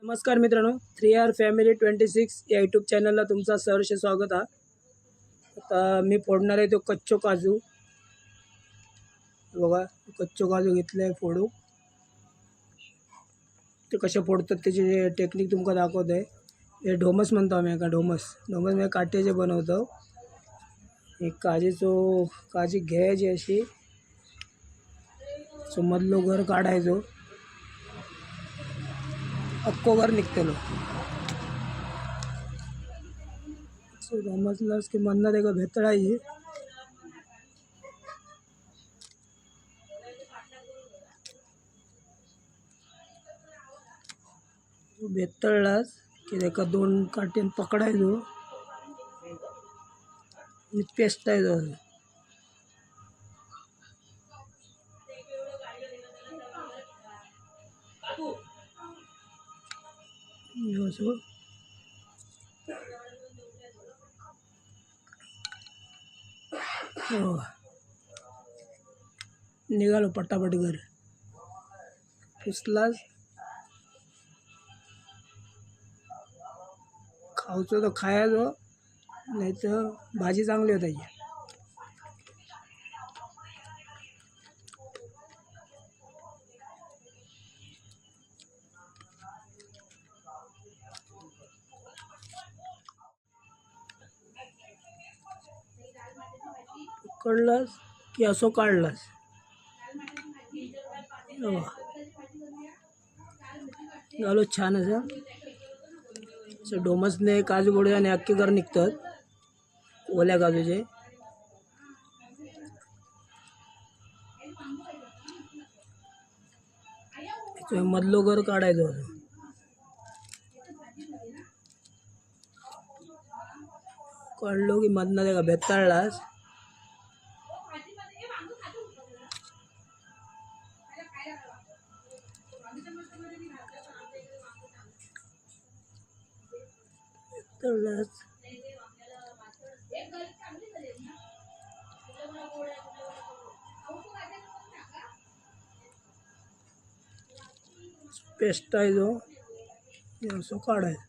नमस्कार मित्रांनो, 3R family 26 या यूट्यूब चॅनलला तुमचा सहर्ष स्वागत आहे। आता मी फोडणार आहे तो कच्चो काजू। बघा, कच्चो काजू घेतलाय फोडू। ते कसे फोडतात त्याची टेक्निक तुमका दाखवत आहे। हे ढोमस म्हणतो आम्ही, का ढोमस म्हणजे काट्याचे बनवतो। एक काजी घ्यायची अशी, सो मधलो घर काढायचो, अक्को घर निघतलो। समजलंस की मधनं ते भेतळायची। भेतळलास की एका दोन काट्यान पकडायचो आणि पेस्टायचो। असं निघालो पटापट घर। पुसलास खाऊचो तर खायचो, नाही तर भाजी चांगली होती। पकडलास की असो काढलास, घालो छान असं ढोमसने काजू बोडे आणि अख्खे घर निघतात ओल्या काजूचे। मधलो घर काढायचो, काढलो की मधनं ते भेताळलास पेस्टायचो, असं काढायचो।